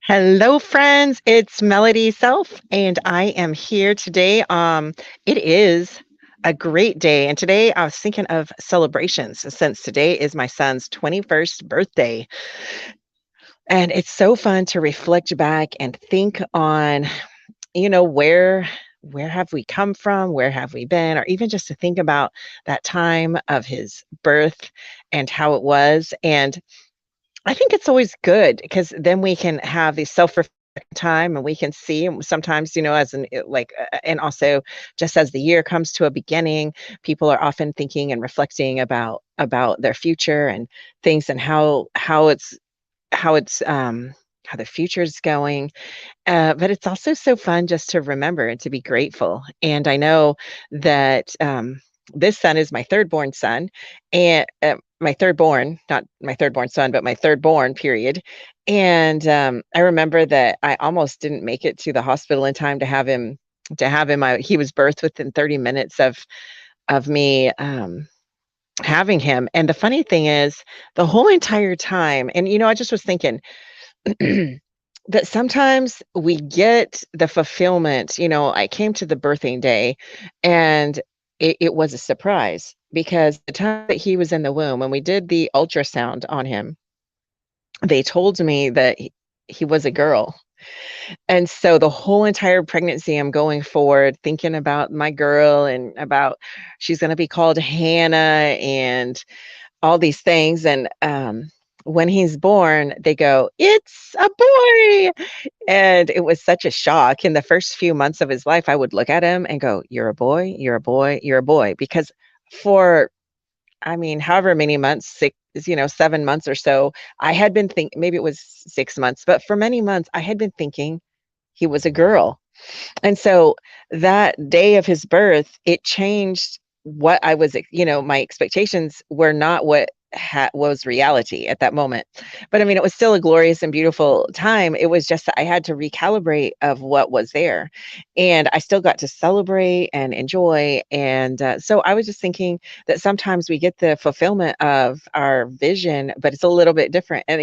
Hello, friends. It's Melody Self, and I am here today. It is a great day, and today I was thinking of celebrations since today is my son's 21st birthday, and it's so fun to reflect back and think on, where have we come from, where have we been, or even just to think about that time of his birth and how it was. And I think it's always good because then we can have the self-reflection time and we can see and sometimes, as and also just as the year comes to a beginning, people are often thinking and reflecting about their future and things and how how the future is going. But it's also so fun just to remember and to be grateful. And I know that this son is my third born son, and my third born, not my third born son, but my third born, period. And I remember that I almost didn't make it to the hospital in time to have him. He was birthed within 30 minutes of me having him. And the funny thing is, the whole entire time, and I just was thinking that sometimes we get the fulfillment. I came to the birthing day and it was a surprise because the time that he was in the womb, when we did the ultrasound on him, they told me that he was a girl. And so the whole entire pregnancy, I'm going forward thinking about my girl and about she's going to be called Hannah and all these things. And when he's born, they go, "It's a boy." And it was such a shock. In the first few months of his life, I would look at him and go, "You're a boy, you're a boy, you're a boy." Because for, I mean, however many months, 7 months or so, I had been thinking, maybe it was 6 months, but for many months, I had been thinking he was a girl. And so that day of his birth, it changed what I was, my expectations were not what was reality at that moment. But I mean, it was still a glorious and beautiful time. It was just that I had to recalibrate of what was there, and I still got to celebrate and enjoy. And so I was just thinking that sometimes we get the fulfillment of our vision, but it's a little bit different. And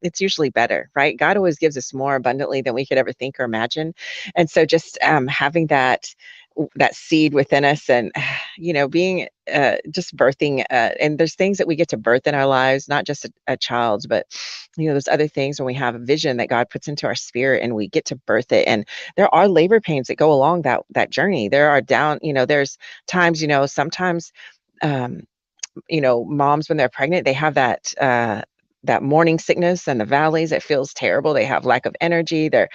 it's usually better, right? God always gives us more abundantly than we could ever think or imagine. And so just having that seed within us and being just birthing and there's things that we get to birth in our lives, not just a child, but there's other things when we have a vision that God puts into our spirit and we get to birth it. And there are labor pains that go along that journey. There are there's times, sometimes um moms when they're pregnant, they have that morning sickness and the valleys. It feels terrible. They have lack of energy. The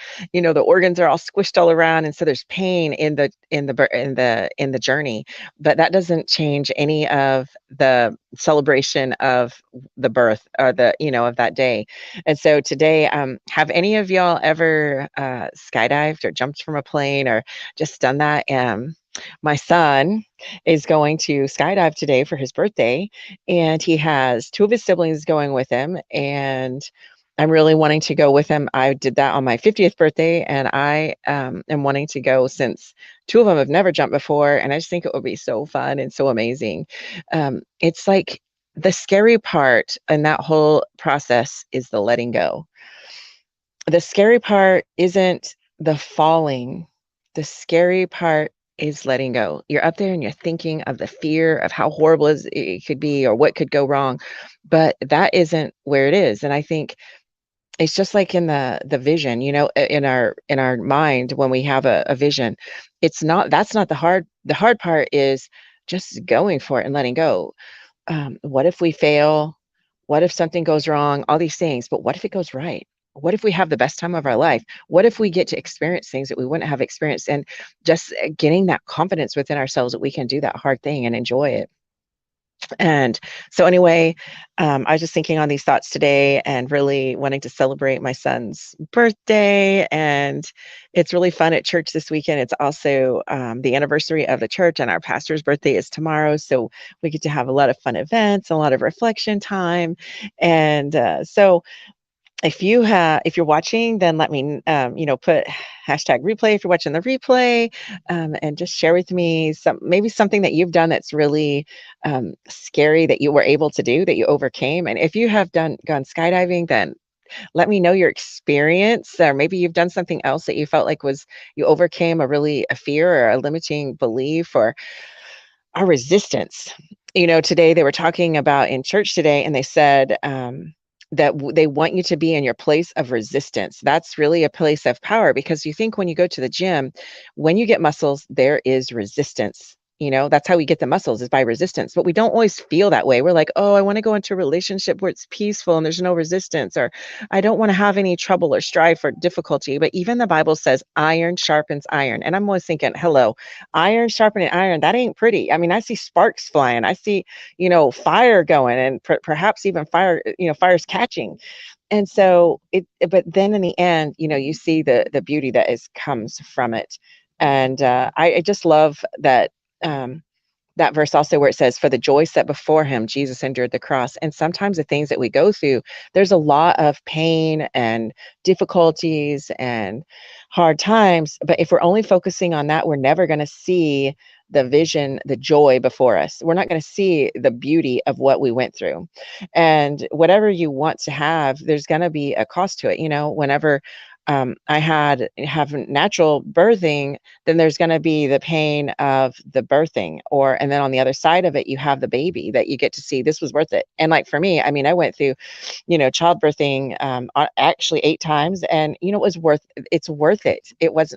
organs are all squished all around, and so there's pain in the journey. But that doesn't change any of the celebration of the birth or of that day. And so today, have any of y'all ever skydived or jumped from a plane or just done that? My son is going to skydive today for his birthday, and he has two of his siblings going with him. And I'm really wanting to go with him. I did that on my 50th birthday, and I am wanting to go since two of them have never jumped before. And I just think it would be so fun and so amazing. It's like the scary part in that whole process is the letting go. The scary part isn't the falling. The scary part is letting go. You're up there and you're thinking of the fear of how horrible it could be or what could go wrong, but that isn't where it is. And I think it's just like in the vision, in our mind when we have a vision, that's not the hard. The hard part is just going for it and letting go. What if we fail? What if something goes wrong? All these things. But what if it goes right? What if we have the best time of our life? What if we get to experience things that we wouldn't have experienced? And just getting that confidence within ourselves that we can do that hard thing and enjoy it. And so, anyway, I was just thinking on these thoughts today and really wanting to celebrate my son's birthday. And it's really fun at church this weekend. It's also the anniversary of the church, and our pastor's birthday is tomorrow. So, we get to have a lot of fun events, a lot of reflection time. And so, if you're watching, then let me put hashtag replay if you're watching the replay, and just share with me maybe something that you've done that's really scary that you were able to do, that you overcame. And if you have gone skydiving, then let me know your experience, or maybe you've done something else that you felt like was you overcame a fear or a limiting belief or a resistance. Today they were talking about in church today, and they said that they want you to be in your place of resistance. That's really a place of power because you think when you go to the gym, when you get muscles, there is resistance. That's how we get the muscles is by resistance. But we don't always feel that way. We're like, oh, I want to go into a relationship where it's peaceful and there's no resistance, or I don't want to have any trouble or strife or difficulty. But even the Bible says iron sharpens iron. And I'm always thinking, hello, iron sharpening iron, that ain't pretty. I mean, I see sparks flying. I see, fire going, and perhaps even fire, fire's catching. And so but then in the end, you see the beauty that is comes from it. And I just love um, that verse also where it says, for the joy set before him, Jesus endured the cross. And sometimes the things that we go through, there's a lot of pain and difficulties and hard times. But if we're only focusing on that, we're never going to see the vision, the joy before us. We're not going to see the beauty of what we went through. And whatever you want to have, there's going to be a cost to it. Whenever I have natural birthing, then there's going to be the pain of the birthing, and then on the other side of it, you have the baby that you get to see. This was worth it. And like for me, I mean, I went through, childbirthing, actually 8 times, and it's worth it.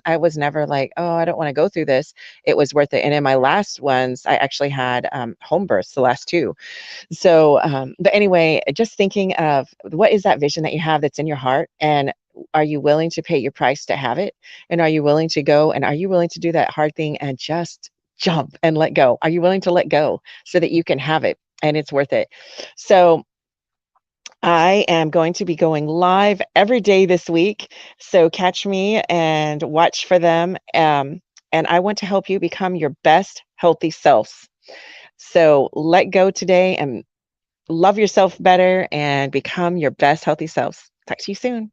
I was never like, oh, I don't want to go through this. It was worth it. And in my last ones, I actually had home births, the last two. So, but anyway, just thinking of what is that vision that you have that's in your heart, and are you willing to pay your price to have it? And are you willing to go? And are you willing to do that hard thing and just jump and let go? Are you willing to let go so that you can have it and it's worth it? So I am going to be going live every day this week. So catch me and watch for them. And I want to help you become your best healthy selves. So let go today and love yourself better and become your best healthy selves. Talk to you soon.